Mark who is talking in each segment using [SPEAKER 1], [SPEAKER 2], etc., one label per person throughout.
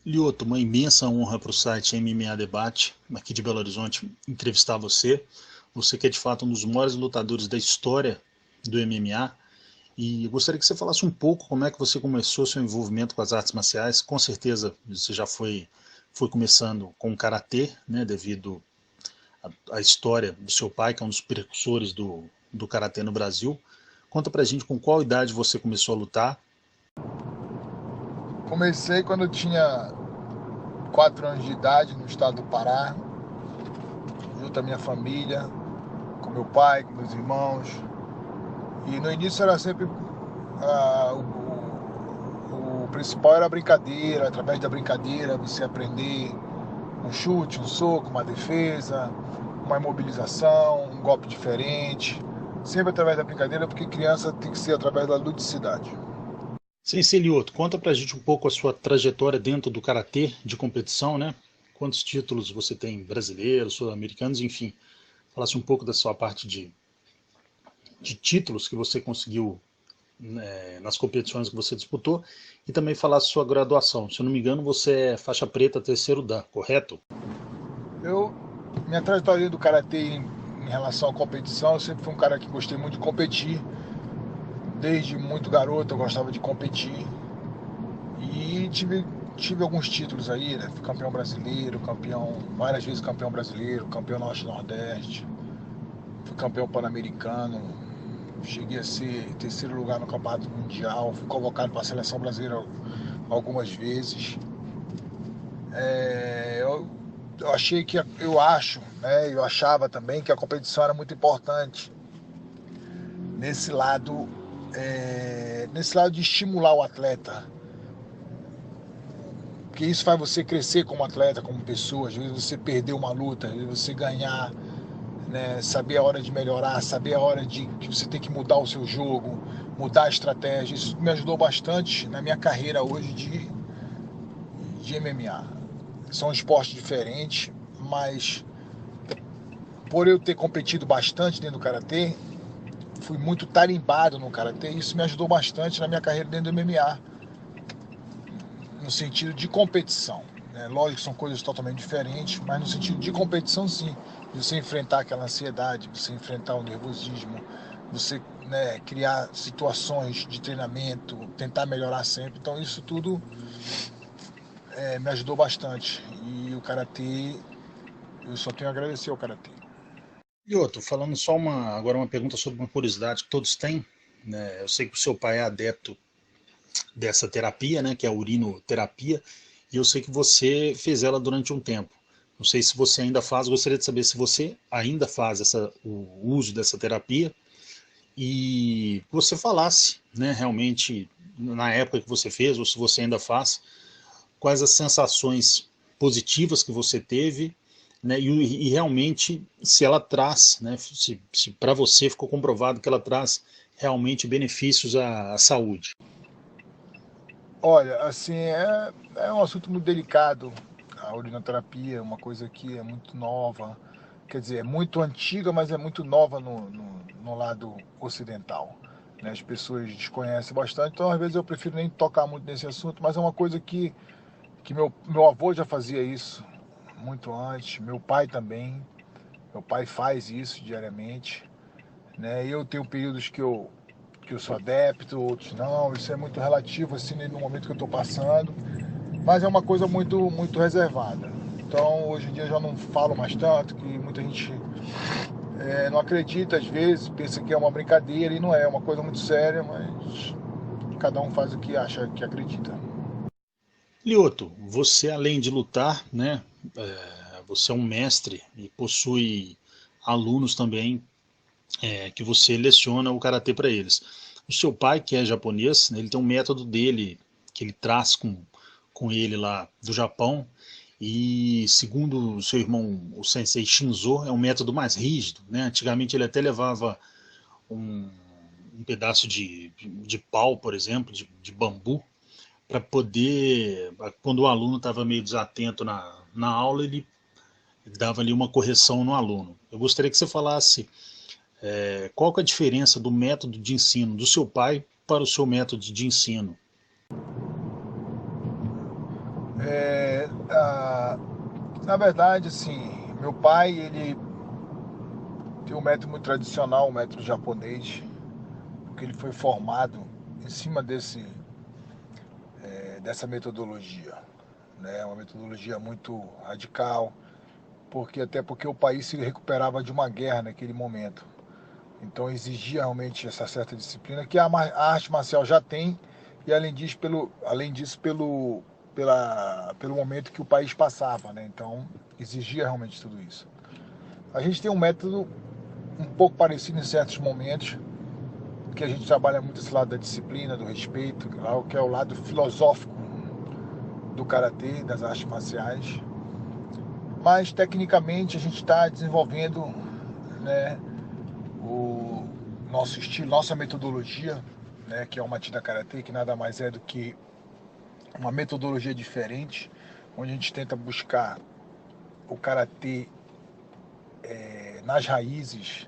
[SPEAKER 1] Lioto, uma imensa honra para o site MMA Debate, aqui de Belo Horizonte, entrevistar você. Você que é de fato um dos maiores lutadores da história do MMA. E eu gostaria que você falasse um pouco como é que você começou seu envolvimento com as artes marciais. Com certeza você já foi começando com o Karatê, né, devido à história do seu pai, que é um dos precursores do Karatê no Brasil. Conta pra gente com qual idade você começou a lutar.
[SPEAKER 2] Comecei quando eu tinha 4 anos de idade no estado do Pará, junto à minha família, com meu pai, com meus irmãos. E no início era sempre o principal era a brincadeira, através da brincadeira você aprender um chute, um soco, uma defesa, uma imobilização, um golpe diferente. Sempre através da brincadeira, porque criança tem que ser através da ludicidade.
[SPEAKER 1] Sem ser Lioto, conta pra gente um pouco a sua trajetória dentro do karatê de competição, né? Quantos títulos você tem brasileiros, sul-americanos, enfim. Falasse um pouco da sua parte de títulos que você conseguiu, né, nas competições que você disputou e também falasse sua graduação. Se eu não me engano, você é faixa preta terceiro dan, correto?
[SPEAKER 2] Eu, minha trajetória do karatê em relação à competição, eu sempre fui um cara que gostei muito de competir. Desde muito garoto eu gostava de competir e tive alguns títulos aí, né? Fui campeão brasileiro, campeão, várias vezes campeão brasileiro, campeão norte-nordeste, fui campeão pan-americano, cheguei a ser terceiro lugar no campeonato mundial, fui convocado para a seleção brasileira algumas vezes. Eu achei que, eu acho, né? Eu achava também que a competição era muito importante nesse lado, nesse lado de estimular o atleta, porque isso faz você crescer como atleta, como pessoa. Às vezes você perder uma luta, às vezes você ganhar, né? Saber a hora de melhorar, saber a hora de que você tem que mudar o seu jogo, mudar a estratégia. Isso me ajudou bastante na minha carreira hoje de MMA. São esportes diferentes, mas por eu ter competido bastante dentro do karatê, fui muito tarimbado no karatê, e isso me ajudou bastante na minha carreira dentro do MMA, no sentido de competição. Né? Lógico que são coisas totalmente diferentes, mas no sentido de competição, sim. De você enfrentar aquela ansiedade, você enfrentar o nervosismo, você, né, criar situações de treinamento, tentar melhorar sempre. Então isso tudo me ajudou bastante. E o Karatê, eu só tenho a agradecer ao Karatê.
[SPEAKER 1] Lioto, falando só agora uma pergunta sobre uma curiosidade que todos têm, né? Eu sei que o seu pai é adepto dessa terapia, né, que é a urinoterapia, e eu sei que você fez ela durante um tempo. Não sei se você ainda faz, gostaria de saber se você ainda faz o uso dessa terapia e você falasse, né, realmente, na época que você fez, ou se você ainda faz, quais as sensações positivas que você teve, né, e realmente se ela traz, né, se para você ficou comprovado que ela traz realmente benefícios à saúde.
[SPEAKER 2] Olha, assim, é um assunto muito delicado. A urinoterapia é uma coisa que é muito nova, quer dizer, é muito antiga, mas é muito nova no lado ocidental. Né? As pessoas desconhecem bastante, então às vezes eu prefiro nem tocar muito nesse assunto, mas é uma coisa que meu avô já fazia isso muito antes, meu pai também. Meu pai faz isso diariamente. Né? Eu tenho períodos que eu sou adepto, outros não, isso é muito relativo assim no momento que eu estou passando, mas é uma coisa muito reservada. Então hoje em dia eu já não falo mais tanto, que muita gente não acredita às vezes, pensa que é uma brincadeira e não é, é uma coisa muito séria, mas cada um faz o que acha que acredita.
[SPEAKER 1] Lioto, você além de lutar, né, você é um mestre e possui alunos também, que você leciona o karatê para eles. O seu pai, que é japonês, né, ele tem um método dele que ele traz com ele lá do Japão. E segundo o seu irmão, o sensei Shinzo, é um método mais rígido, né? Antigamente ele até levava um, um pedaço de pau, por exemplo, de bambu, para poder, quando o aluno estava meio desatento na aula, ele dava ali uma correção no aluno. Eu gostaria que você falasse qual que é a diferença do método de ensino do seu pai para o seu método de ensino.
[SPEAKER 2] Na verdade, assim, meu pai, ele tem um método muito tradicional, um método japonês, porque ele foi formado em cima dessa metodologia, né? Uma metodologia muito radical, até porque o país se recuperava de uma guerra naquele momento. Então exigia realmente essa certa disciplina que a arte marcial já tem, e além disso pelo momento que o país passava, né? Então exigia realmente tudo isso. A gente tem um método um pouco parecido em certos momentos, que a gente trabalha muito esse lado da disciplina, do respeito, que é o lado filosófico do karatê, das artes marciais. Mas tecnicamente a gente está desenvolvendo, né, o nosso estilo, nossa metodologia, né, que é o Matida Karatê, que nada mais é do que uma metodologia diferente, onde a gente tenta buscar o karatê nas raízes,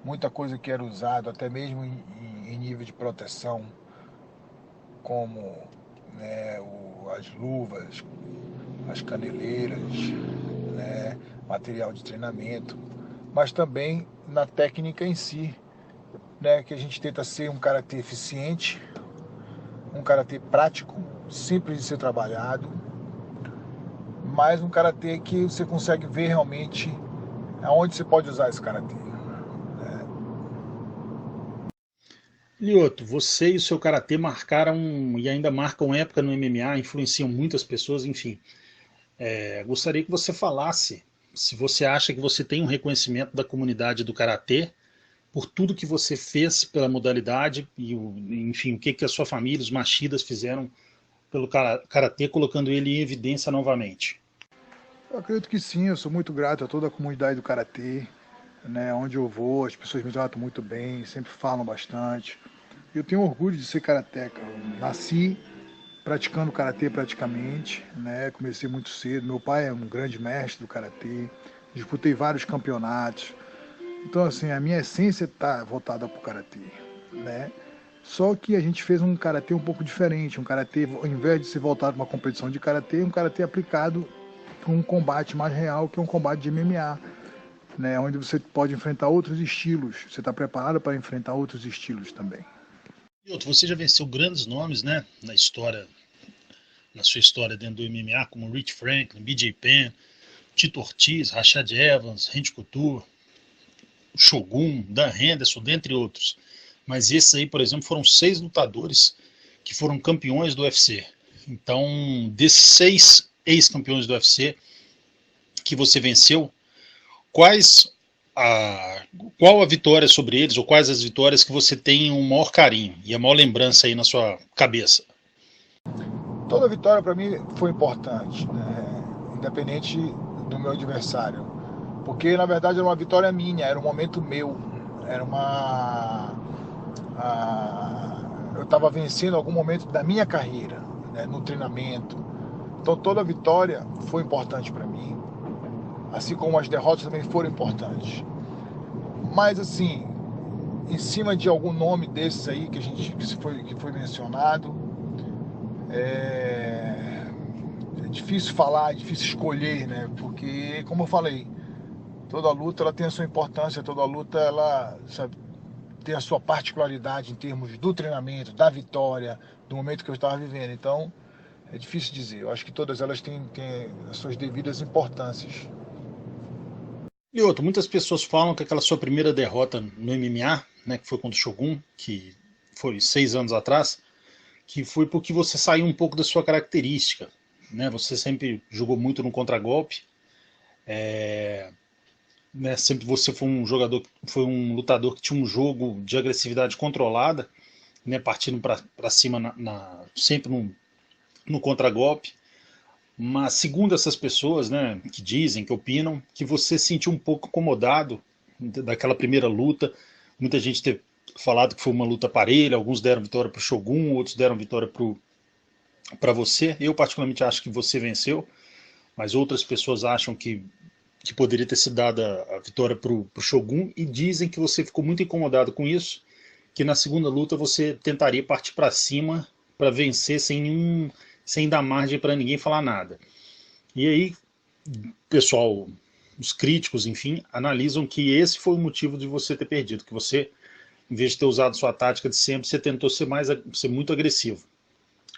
[SPEAKER 2] muita coisa que era usado até mesmo em nível de proteção, como, né, as luvas, as caneleiras, né, material de treinamento, mas também na técnica em si, né, que a gente tenta ser um karatê eficiente, um karatê prático, simples de ser trabalhado, mas um karatê que você consegue ver realmente aonde você pode usar esse karatê.
[SPEAKER 1] Lioto, você e o seu karatê marcaram e ainda marcam época no MMA, influenciam muitas pessoas, enfim. Gostaria que você falasse se você acha que você tem um reconhecimento da comunidade do karatê por tudo que você fez pela modalidade e, enfim, o que, que a sua família, os Mashidas, fizeram pelo karatê, colocando ele em evidência novamente.
[SPEAKER 2] Eu acredito que sim, eu sou muito grato a toda a comunidade do karatê, né? Onde eu vou, as pessoas me tratam muito bem, sempre falam bastante. Eu tenho orgulho de ser karateca. Eu nasci praticando karatê praticamente, né? Comecei muito cedo. Meu pai é um grande mestre do karatê, disputei vários campeonatos. Então, assim, a minha essência está voltada para o karatê, né? Só que a gente fez um karatê um pouco diferente, um karatê, ao invés de ser voltado para uma competição de karatê, um karatê aplicado para um combate mais real, que é um combate de MMA, né? Onde você pode enfrentar outros estilos. Você está preparado para enfrentar outros estilos também.
[SPEAKER 1] E outro, você já venceu grandes nomes, né, na sua história dentro do MMA, como Rich Franklin, BJ Penn, Tito Ortiz, Rashad Evans, Randy Couture, Shogun, Dan Henderson, dentre outros. Mas esses aí, por exemplo, foram 6 lutadores que foram campeões do UFC. Então, desses 6 ex-campeões do UFC que você venceu, quais a, qual a vitória sobre eles, ou quais as vitórias que você tem o maior carinho e a maior lembrança aí na sua cabeça?
[SPEAKER 2] Toda vitória para mim foi importante, né? Independente do meu adversário. Porque na verdade era uma vitória minha, era um momento meu. Era uma. Eu estava vencendo algum momento da minha carreira, né, no treinamento. Então toda vitória foi importante para mim. Assim como as derrotas também foram importantes. Mas assim, em cima de algum nome desses aí que foi mencionado, é difícil falar, é difícil escolher, né? Porque, como eu falei, toda luta ela tem a sua importância, toda luta ela, sabe, tem a sua particularidade em termos do treinamento, da vitória, do momento que eu estava vivendo. Então, é difícil dizer. Eu acho que todas elas têm as suas devidas importâncias.
[SPEAKER 1] E outro, muitas pessoas falam que aquela sua primeira derrota no MMA, né, que foi contra o Shogun, que foi 6 anos atrás, que foi porque você saiu um pouco da sua característica, né? Você sempre jogou muito no contragolpe, né? Sempre você foi um jogador, foi um lutador que tinha um jogo de agressividade controlada, né? Partindo para cima sempre no contragolpe. Mas segundo essas pessoas, né, que dizem, que opinam, que você se sentiu um pouco incomodado daquela primeira luta. Muita gente teve falado que foi uma luta parelha, alguns deram vitória para o Shogun, outros deram vitória para você. Eu particularmente acho que você venceu, mas outras pessoas acham que poderia ter sido dada a vitória para o Shogun e dizem que você ficou muito incomodado com isso, que na segunda luta você tentaria partir para cima para vencer sem dar margem para ninguém falar nada. E aí, pessoal, os críticos, enfim, analisam que esse foi o motivo de você ter perdido, que você, em vez de ter usado sua tática de sempre, você tentou ser muito agressivo.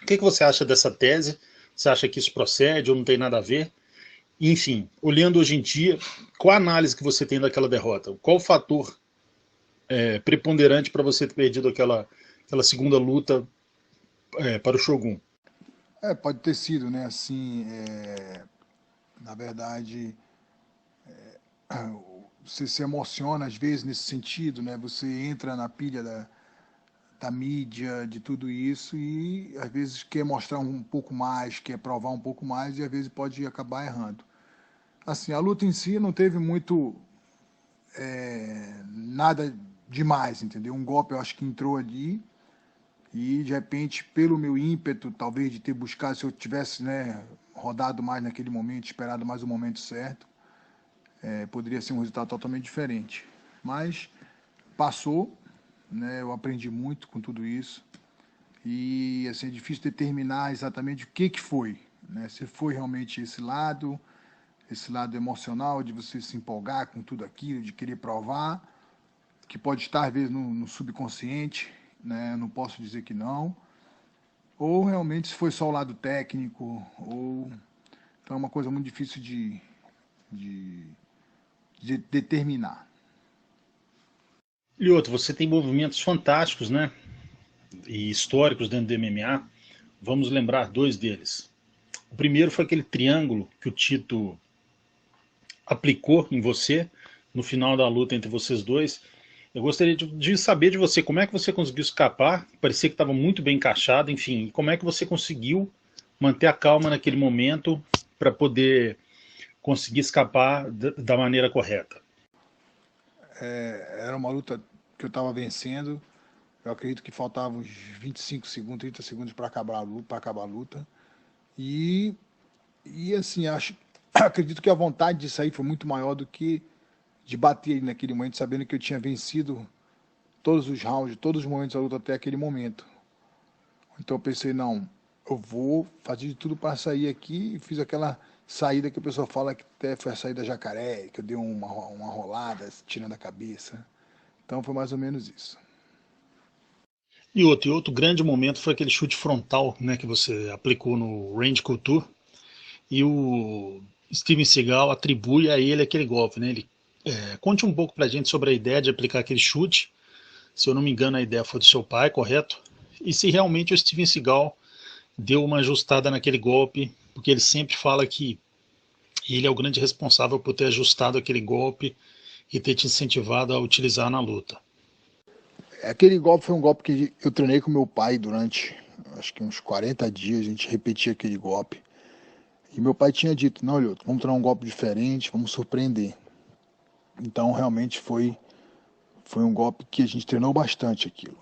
[SPEAKER 1] O que você acha dessa tese? Você acha que isso procede ou não tem nada a ver? Enfim, olhando hoje em dia, qual a análise que você tem daquela derrota? Qual o fator preponderante para você ter perdido aquela segunda luta para o Shogun?
[SPEAKER 2] Pode ter sido, né? Assim, na verdade, você se emociona às vezes nesse sentido, né? Você entra na pilha da mídia, de tudo isso e às vezes quer mostrar um pouco mais, quer provar um pouco mais e às vezes pode acabar errando. Assim, a luta em si não teve muito nada demais, entendeu? Um golpe eu acho que entrou ali e de repente pelo meu ímpeto, talvez de ter buscado, se eu tivesse, né, rodado mais naquele momento, esperado mais o momento certo, poderia ser um resultado totalmente diferente. Mas passou, né? Eu aprendi muito com tudo isso e assim, é difícil determinar exatamente o que foi, né? Se foi realmente esse lado emocional de você se empolgar com tudo aquilo, de querer provar, que pode estar às vezes no subconsciente, né? Não posso dizer que não. Ou realmente se foi só o lado técnico, ou então é uma coisa muito difícil de, de determinar.
[SPEAKER 1] E outro, você tem movimentos fantásticos, né? E históricos dentro do MMA. Vamos lembrar dois deles. O primeiro foi aquele triângulo que o Tito aplicou em você no final da luta entre vocês dois. Eu gostaria de saber de você como é que você conseguiu escapar. Parecia que estava muito bem encaixado, enfim, como é que você conseguiu manter a calma naquele momento para poder conseguir escapar da maneira correta.
[SPEAKER 2] Era uma luta que eu estava vencendo. Eu acredito que faltavam uns 25 segundos, 30 segundos para acabar a luta, E, e assim, acredito que a vontade de sair foi muito maior do que de bater ele naquele momento, sabendo que eu tinha vencido todos os rounds, todos os momentos da luta até aquele momento. Então eu pensei, não, eu vou fazer de tudo para sair aqui e fiz aquela saída que o pessoal fala que até foi a saída jacaré, que eu dei uma rolada tirando a cabeça. Então foi mais ou menos isso.
[SPEAKER 1] E outro grande momento foi aquele chute frontal, né, que você aplicou no Range Couture, e o Steven Seagal atribui a ele aquele golpe, né? Conte um pouco pra gente sobre a ideia de aplicar aquele chute. Se eu não me engano, a ideia foi do seu pai, correto? E se realmente o Steven Seagal deu uma ajustada naquele golpe, porque ele sempre fala que ele é o grande responsável por ter ajustado aquele golpe e ter te incentivado a utilizar na luta.
[SPEAKER 2] Aquele golpe foi um golpe que eu treinei com meu pai durante, acho que uns 40 dias, a gente repetia aquele golpe. E meu pai tinha dito, não, Lioto, vamos treinar um golpe diferente, vamos surpreender. Então realmente foi um golpe que a gente treinou bastante aquilo.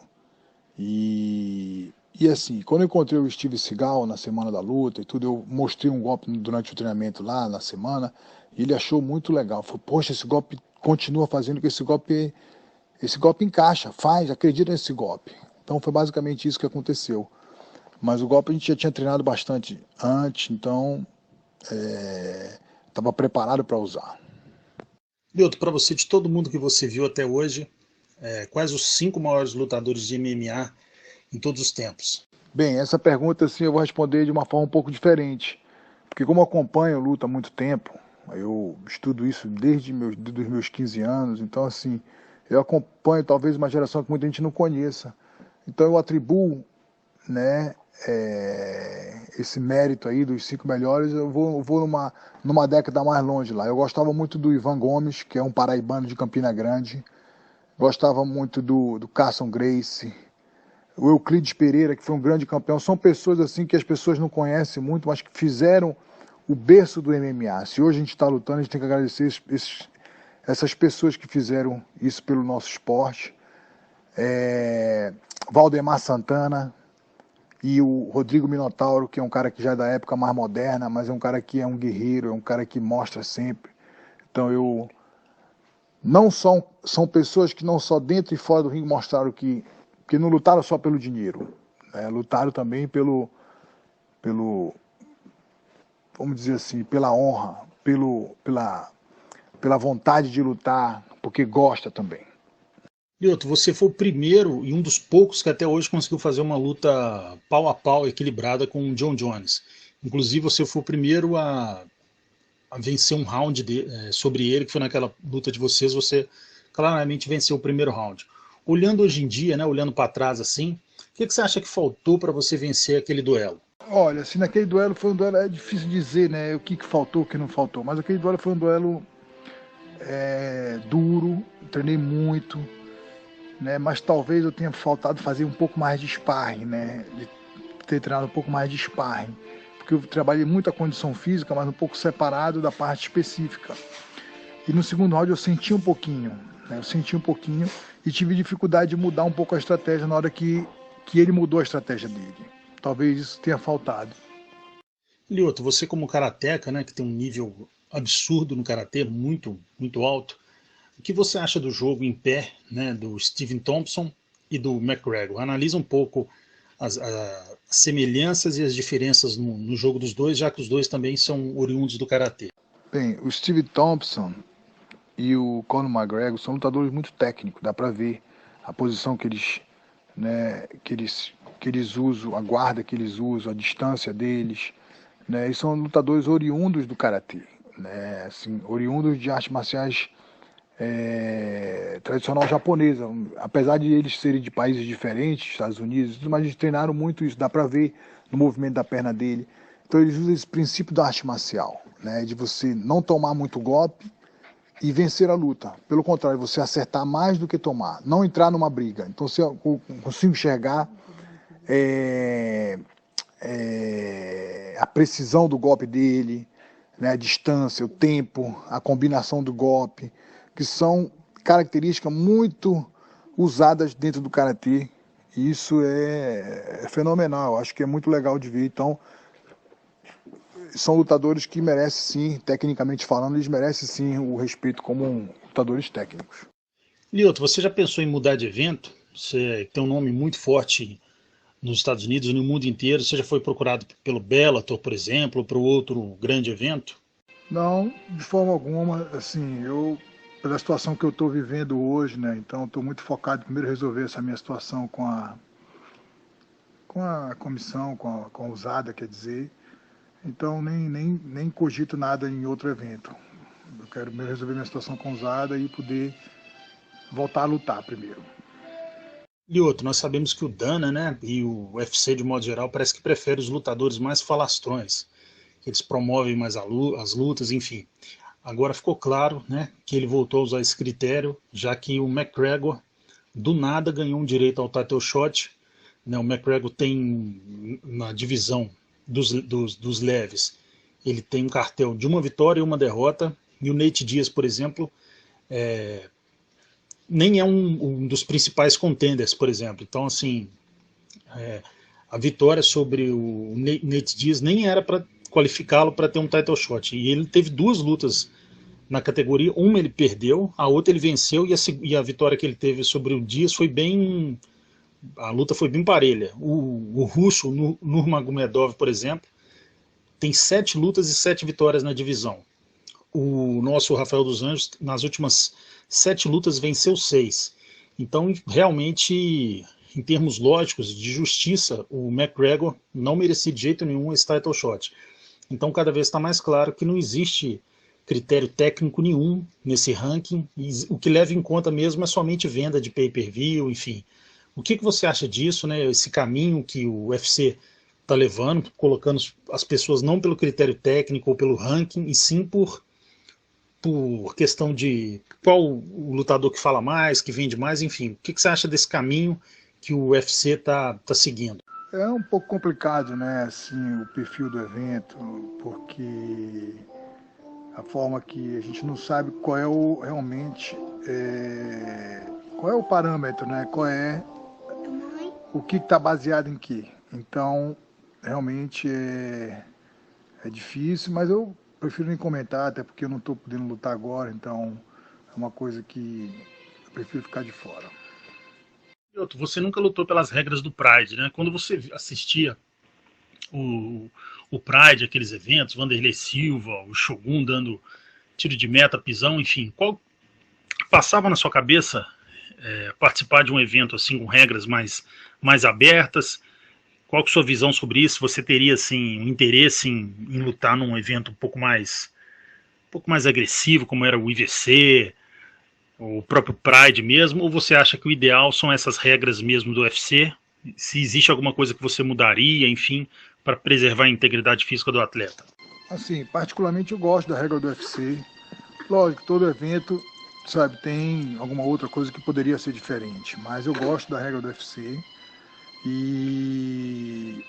[SPEAKER 2] E assim, quando eu encontrei o Steve Seagal na semana da luta e tudo, eu mostrei um golpe durante o treinamento lá na semana, e ele achou muito legal. Falou, poxa, esse golpe continua fazendo, que esse golpe encaixa, faz, acredita nesse golpe. Então foi basicamente isso que aconteceu. Mas o golpe a gente já tinha treinado bastante antes, então estava preparado para usar.
[SPEAKER 1] Lioto, para você, de todo mundo que você viu até hoje, quais os 5 maiores lutadores de MMA em todos os tempos?
[SPEAKER 2] Bem, essa pergunta assim, eu vou responder de uma forma um pouco diferente. Porque como eu acompanho luta há muito tempo, eu estudo isso desde dos meus 15 anos, então assim, eu acompanho talvez uma geração que muita gente não conheça. Então eu atribuo, né, esse mérito aí dos 5 melhores, eu vou numa década mais longe lá. Eu gostava muito do Ivan Gomes, que é um paraibano de Campina Grande. Gostava muito do Carson Gracie, o Euclides Pereira, que foi um grande campeão. São pessoas assim que as pessoas não conhecem muito, mas que fizeram o berço do MMA. Se hoje a gente está lutando, a gente tem que agradecer essas pessoas que fizeram isso pelo nosso esporte. Valdemar Santana e o Rodrigo Minotauro, que é um cara que já é da época mais moderna, mas é um cara que é um guerreiro, é um cara que mostra sempre. Então não são pessoas que não só dentro e fora do ringue mostraram que não lutaram só pelo dinheiro, né? Lutaram também pelo vamos dizer assim, pela honra, pela vontade de lutar, porque gosta também.
[SPEAKER 1] E outro, você foi o primeiro e um dos poucos que até hoje conseguiu fazer uma luta pau a pau equilibrada com o John Jones. Inclusive, você foi o primeiro a vencer um round sobre ele, que foi naquela luta de vocês, você claramente venceu o primeiro round. Olhando hoje em dia, né, olhando para trás assim, o que você acha que faltou para você vencer aquele duelo?
[SPEAKER 2] Olha, assim, naquele duelo foi um duelo, é difícil dizer, né, o que faltou, o que não faltou, mas aquele duelo foi um duelo duro, treinei muito, né, mas talvez eu tenha faltado fazer um pouco mais de sparring, né, de ter treinado um pouco mais de sparring, porque eu trabalhei muito a condição física, mas um pouco separado da parte específica. E no segundo round eu senti um pouquinho, né, eu senti um pouquinho e tive dificuldade de mudar um pouco a estratégia na hora que ele mudou a estratégia dele. Talvez isso tenha faltado.
[SPEAKER 1] Lioto, você como karateca, né, que tem um nível absurdo no karatê, muito, muito alto, o que você acha do jogo em pé, né, do Stephen Thompson e do McGregor? Analisa um pouco as semelhanças e as diferenças no jogo dos dois, já que os dois também são oriundos do karatê.
[SPEAKER 2] Bem, o Steve Thompson e o Conor McGregor são lutadores muito técnicos, dá para ver a posição que eles, né, que eles usam, a guarda que eles usam, a distância deles, né, e são lutadores oriundos do karatê, né, assim, oriundos de artes marciais tradicional japonesa, apesar de eles serem de países diferentes, Estados Unidos, mas eles treinaram muito isso, dá para ver no movimento da perna dele. Então eles usam esse princípio da arte marcial, né, de você não tomar muito golpe e vencer a luta. Pelo contrário, você acertar mais do que tomar, não entrar numa briga. Então se eu consigo enxergar a precisão do golpe dele, né, a distância, o tempo, a combinação do golpe, que são características muito usadas dentro do karatê. E isso é fenomenal, acho que é muito legal de ver. Então, são lutadores que merecem sim, tecnicamente falando, eles merecem sim o respeito como lutadores técnicos.
[SPEAKER 1] Lioto, você já pensou em mudar de evento? Você tem um nome muito forte nos Estados Unidos e no mundo inteiro. Você já foi procurado pelo Bellator, por exemplo, ou para outro grande evento?
[SPEAKER 2] Não, de forma alguma, assim, pela situação que eu estou vivendo hoje, né, então estou muito focado em primeiro resolver essa minha situação com a comissão, com a usada, quer dizer, então nem cogito nada em outro evento. Eu quero primeiro resolver minha situação com a usada e poder voltar a lutar primeiro.
[SPEAKER 1] E outro, nós sabemos que o Dana, né, e o UFC de modo geral parece que prefere os lutadores mais falastrões, que eles promovem mais as lutas, enfim. Agora ficou claro, né, que ele voltou a usar esse critério, já que o McGregor do nada ganhou um direito ao title shot, né, o McGregor tem na divisão dos leves, ele tem um cartel de uma vitória e uma derrota, e o Nate Diaz, por exemplo, nem é um dos principais contenders, por exemplo. Então, assim, a vitória sobre o Nate Diaz nem era para qualificá-lo para ter um title shot. E ele teve duas lutas na categoria, uma ele perdeu, a outra ele venceu, e a vitória que ele teve sobre o Diaz foi bem. A luta foi bem parelha. O russo, o Nurmagomedov, por exemplo, tem 7 lutas e 7 vitórias na divisão. O nosso Rafael dos Anjos, nas últimas 7 lutas, venceu 6. Então, realmente, em termos lógicos, de justiça, o McGregor não merecia de jeito nenhum esse title shot. Então, cada vez está mais claro que não existe critério técnico nenhum nesse ranking, e o que leva em conta mesmo é somente venda de pay-per-view, enfim. O que você acha disso, né? Esse caminho que o UFC está levando, colocando as pessoas não pelo critério técnico ou pelo ranking, e sim por questão de qual o lutador que fala mais, que vende mais, enfim. O que você acha desse caminho que o UFC está seguindo?
[SPEAKER 2] É um pouco complicado, né, assim, o perfil do evento, porque a forma que a gente não sabe qual é o realmente qual é o parâmetro, né? Qual é o que está baseado em quê? Então, realmente é difícil, mas eu prefiro nem comentar, até porque eu não estou podendo lutar agora, então é uma coisa que eu prefiro ficar de fora.
[SPEAKER 1] Você nunca lutou pelas regras do Pride, né? Quando você assistia o, o Pride, aqueles eventos, Vanderlei Silva, o Shogun dando tiro de meta, pisão, enfim, qual passava na sua cabeça participar de um evento assim com regras mais abertas? Qual que é a sua visão sobre isso? Você teria assim um interesse em lutar num evento um pouco mais agressivo, como era o IVC, o próprio Pride mesmo, ou você acha que o ideal são essas regras mesmo do UFC? Se existe alguma coisa que você mudaria, enfim, para preservar a integridade física do atleta?
[SPEAKER 2] Assim, particularmente eu gosto da regra do UFC. Lógico, todo evento, sabe, tem alguma outra coisa que poderia ser diferente, mas eu gosto da regra do UFC. E,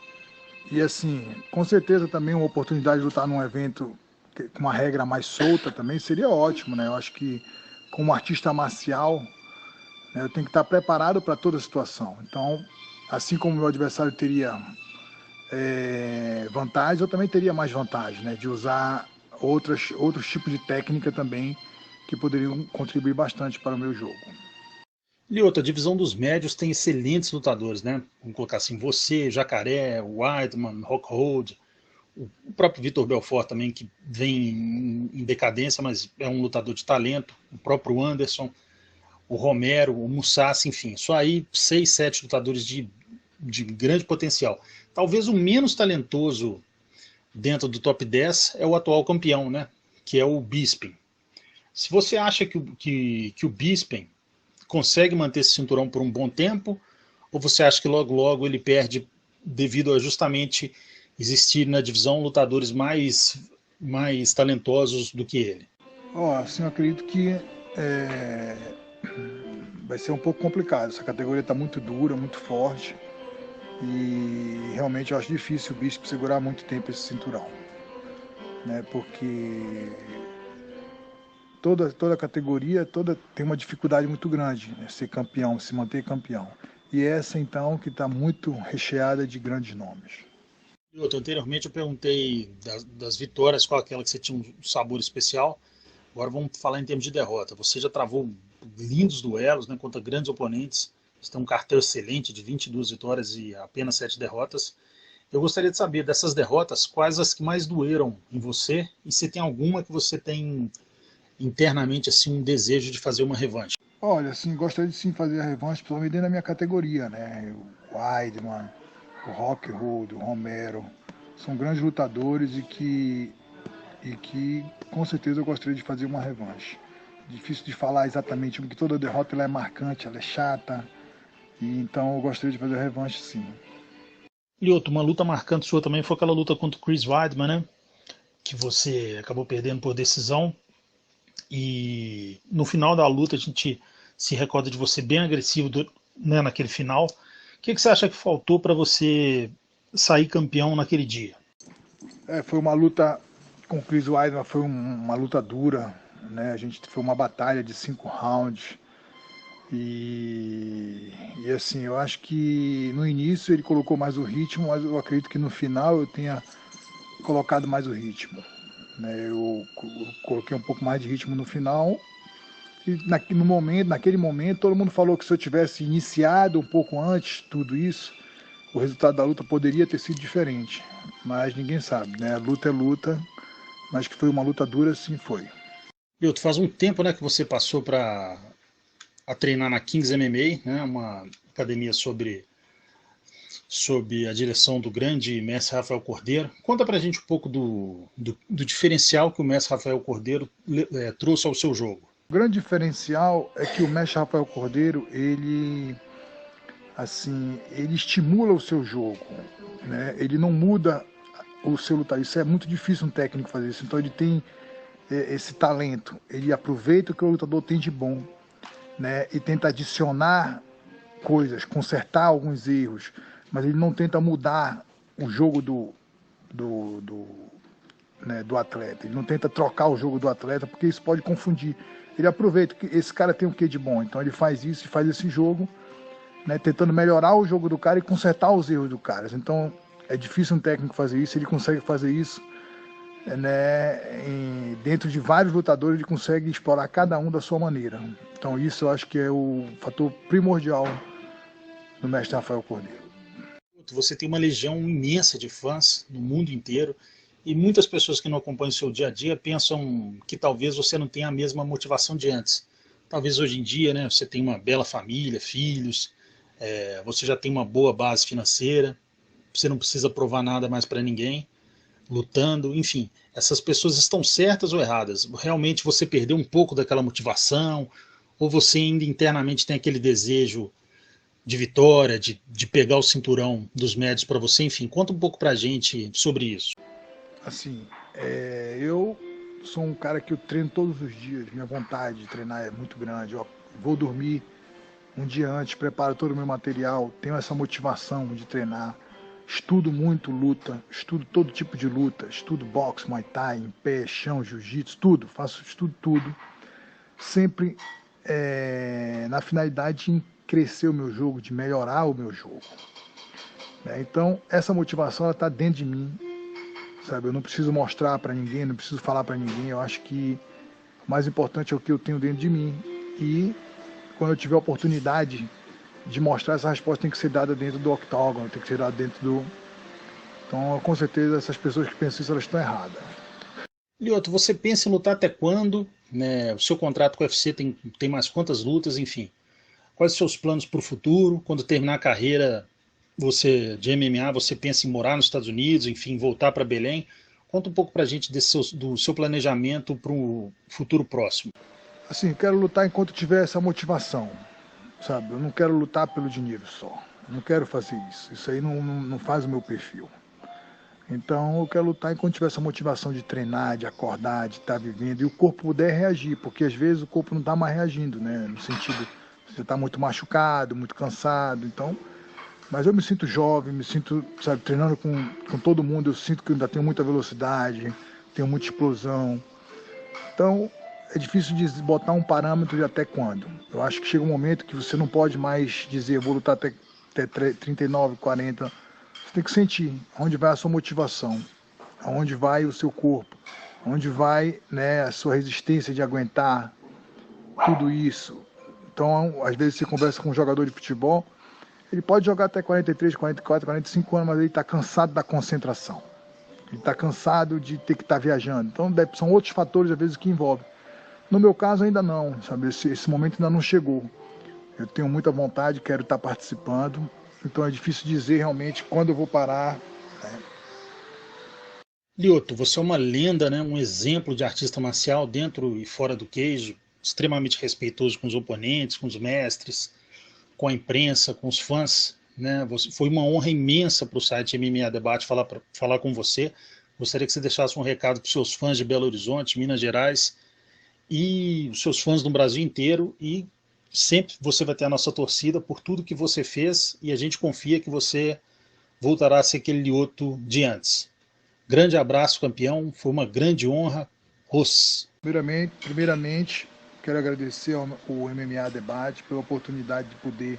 [SPEAKER 2] e assim, com certeza também uma oportunidade de lutar num evento com uma regra mais solta também seria ótimo, né? Eu acho que como artista marcial, né, eu tenho que estar preparado para toda a situação. Então, assim como o meu adversário teria vantagens, eu também teria mais vantagens, né? De usar outros tipos de técnica também que poderiam contribuir bastante para o meu jogo.
[SPEAKER 1] E outra, a divisão dos médios tem excelentes lutadores, né? Vamos colocar assim, você, Jacaré, Weidman, Rockhold, o próprio Vitor Belfort também, que vem em decadência, mas é um lutador de talento, o próprio Anderson, o Romero, o Musashi, enfim, só aí 6, 7 lutadores de grande potencial. Talvez o menos talentoso dentro do top 10 é o atual campeão, né? Que é o Bisping. Se você acha que o Bisping consegue manter esse cinturão por um bom tempo, ou você acha que logo logo ele perde devido a justamente existir na divisão lutadores mais talentosos do que ele?
[SPEAKER 2] Assim, eu acredito que é, vai ser um pouco complicado. Essa categoria está muito dura, muito forte. E realmente eu acho difícil o Bispo segurar muito tempo esse cinturão. Né? Porque toda categoria tem uma dificuldade muito grande, né? Ser campeão, se manter campeão. E essa, então, que está muito recheada de grandes nomes.
[SPEAKER 1] E outra, anteriormente eu perguntei das vitórias, qual aquela que você tinha um sabor especial. Agora vamos falar em termos de derrota. Você já travou lindos duelos, né, contra grandes oponentes. Você tem um cartel excelente de 22 vitórias e apenas 7 derrotas. Eu gostaria de saber dessas derrotas, quais as que mais doeram em você e se tem alguma que você tem internamente assim um desejo de fazer uma revanche.
[SPEAKER 2] Olha, assim, gostaria de sim fazer a revanche, principalmente dentro da minha categoria, né? O Weidman, o Rockhold, o Romero, são grandes lutadores e que com certeza eu gostaria de fazer uma revanche. Difícil de falar exatamente, porque toda derrota ela é marcante, ela é chata, e então eu gostaria de fazer a revanche sim.
[SPEAKER 1] E outra, uma luta marcante sua também foi aquela luta contra o Chris Weidman, né? Que você acabou perdendo por decisão. E no final da luta a gente se recorda de você bem agressivo, né, naquele final. O que você acha que faltou para você sair campeão naquele dia?
[SPEAKER 2] Foi uma luta com o Chris Weidman, foi uma luta dura, né? A gente foi uma batalha de 5 rounds. E assim, eu acho que no início ele colocou mais o ritmo, mas eu acredito que no final eu tenha colocado mais o ritmo. Né? Eu coloquei um pouco mais de ritmo no final. E naquele momento, todo mundo falou que se eu tivesse iniciado um pouco antes tudo isso, o resultado da luta poderia ter sido diferente. Mas ninguém sabe, né? Luta é luta, mas que foi uma luta dura, sim foi.
[SPEAKER 1] Tu faz um tempo, né, que você passou para a treinar na Kings MMA, né, uma academia sob a direção do grande mestre Rafael Cordeiro. Conta pra gente um pouco do diferencial que o mestre Rafael Cordeiro trouxe ao seu jogo.
[SPEAKER 2] O grande diferencial é que o mestre Rafael Cordeiro, ele estimula o seu jogo, né? Ele não muda o seu lutar. Isso é muito difícil um técnico fazer isso. Então ele tem esse talento. Ele aproveita o que o lutador tem de bom, né? E tenta adicionar coisas, consertar alguns erros, mas ele não tenta mudar o jogo do atleta. Ele não tenta trocar o jogo do atleta, porque isso pode confundir. Ele aproveita que esse cara tem o que de bom, então ele faz isso e faz esse jogo, né, tentando melhorar o jogo do cara e consertar os erros do cara. Então é difícil um técnico fazer isso, ele consegue fazer isso, né, dentro de vários lutadores, ele consegue explorar cada um da sua maneira. Então isso eu acho que é o fator primordial do mestre Rafael Cordeiro.
[SPEAKER 1] Você tem uma legião imensa de fãs no mundo inteiro e muitas pessoas que não acompanham o seu dia a dia pensam que talvez você não tenha a mesma motivação de antes. Talvez hoje em dia, né, você tem uma bela família, filhos, você já tem uma boa base financeira, você não precisa provar nada mais para ninguém, lutando, enfim. Essas pessoas estão certas ou erradas? Realmente você perdeu um pouco daquela motivação ou você ainda internamente tem aquele desejo de vitória, de pegar o cinturão dos médios para você, enfim, conta um pouco para a gente sobre isso.
[SPEAKER 2] Assim, eu sou um cara que eu treino todos os dias, minha vontade de treinar é muito grande. Eu vou dormir um dia antes, preparo todo o meu material, tenho essa motivação de treinar, estudo muito luta, estudo todo tipo de luta, estudo boxe, muay thai, em pé, chão, jiu-jitsu, tudo, estudo tudo, sempre na finalidade de crescer o meu jogo, de melhorar o meu jogo. Né? Então, essa motivação está dentro de mim, sabe? Eu não preciso mostrar para ninguém, não preciso falar para ninguém. Eu acho que o mais importante é o que eu tenho dentro de mim. E quando eu tiver a oportunidade de mostrar, essa resposta tem que ser dada dentro do octógono, tem que ser dada dentro do... Então, com certeza, essas pessoas que pensam isso, elas estão erradas.
[SPEAKER 1] Lioto, você pensa em lutar até quando? Né? O seu contrato com o UFC tem mais quantas lutas, enfim. Quais os seus planos para o futuro? Quando terminar a carreira de MMA, você pensa em morar nos Estados Unidos, enfim, voltar para Belém? Conta um pouco para a gente do seu planejamento para o futuro próximo.
[SPEAKER 2] Assim, eu quero lutar enquanto tiver essa motivação, sabe? Eu não quero lutar pelo dinheiro só. Eu não quero fazer isso. Isso aí não faz o meu perfil. Então eu quero lutar enquanto tiver essa motivação de treinar, de acordar, de estar vivendo e o corpo puder reagir, porque às vezes o corpo não está mais reagindo, né? No sentido, você está muito machucado, muito cansado, então... Mas eu me sinto jovem, me sinto, sabe, treinando com todo mundo, eu sinto que eu ainda tenho muita velocidade, tenho muita explosão. Então, é difícil de botar um parâmetro de até quando. Eu acho que chega um momento que você não pode mais dizer, vou lutar até 39, 40. Você tem que sentir onde vai a sua motivação, aonde vai o seu corpo, onde vai, né, a sua resistência de aguentar tudo isso. Então, às vezes você conversa com um jogador de futebol, ele pode jogar até 43, 44, 45 anos, mas ele está cansado da concentração. Ele está cansado de ter que estar viajando. Então, são outros fatores, às vezes, que envolvem. No meu caso, ainda não, sabe? Esse momento ainda não chegou. Eu tenho muita vontade, quero estar participando. Então, é difícil dizer realmente quando eu vou parar. Né?
[SPEAKER 1] Lioto, você é uma lenda, né? Um exemplo de artista marcial dentro e fora do cage, extremamente respeitoso com os oponentes, com os mestres, com a imprensa, com os fãs. Né? Foi uma honra imensa para o site MMA Debate falar com você. Gostaria que você deixasse um recado para os seus fãs de Belo Horizonte, Minas Gerais e os seus fãs no Brasil inteiro. E sempre você vai ter a nossa torcida por tudo que você fez e a gente confia que você voltará a ser aquele Lioto de antes. Grande abraço, campeão. Foi uma grande honra. Os.
[SPEAKER 2] Primeiramente, quero agradecer ao MMA Debate pela oportunidade de poder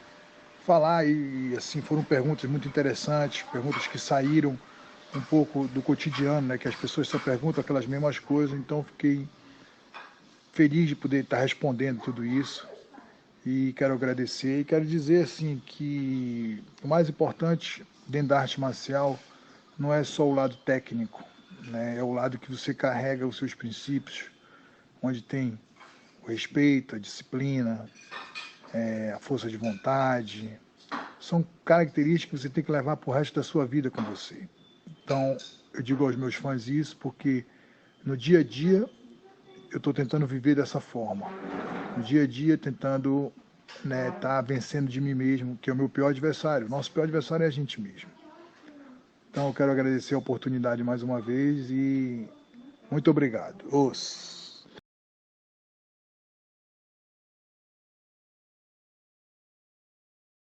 [SPEAKER 2] falar e assim foram perguntas muito interessantes, perguntas que saíram um pouco do cotidiano, né, que as pessoas só perguntam aquelas mesmas coisas, então fiquei feliz de poder estar respondendo tudo isso e quero agradecer e quero dizer assim que o mais importante dentro da arte marcial não é só o lado técnico, né, é o lado que você carrega os seus princípios, onde tem o respeito, a disciplina, a força de vontade, são características que você tem que levar para o resto da sua vida com você. Então, eu digo aos meus fãs isso porque no dia a dia eu estou tentando viver dessa forma. No dia a dia tentando tá vencendo de mim mesmo, que é o meu pior adversário. O nosso pior adversário é a gente mesmo. Então eu quero agradecer a oportunidade mais uma vez e muito obrigado. Os.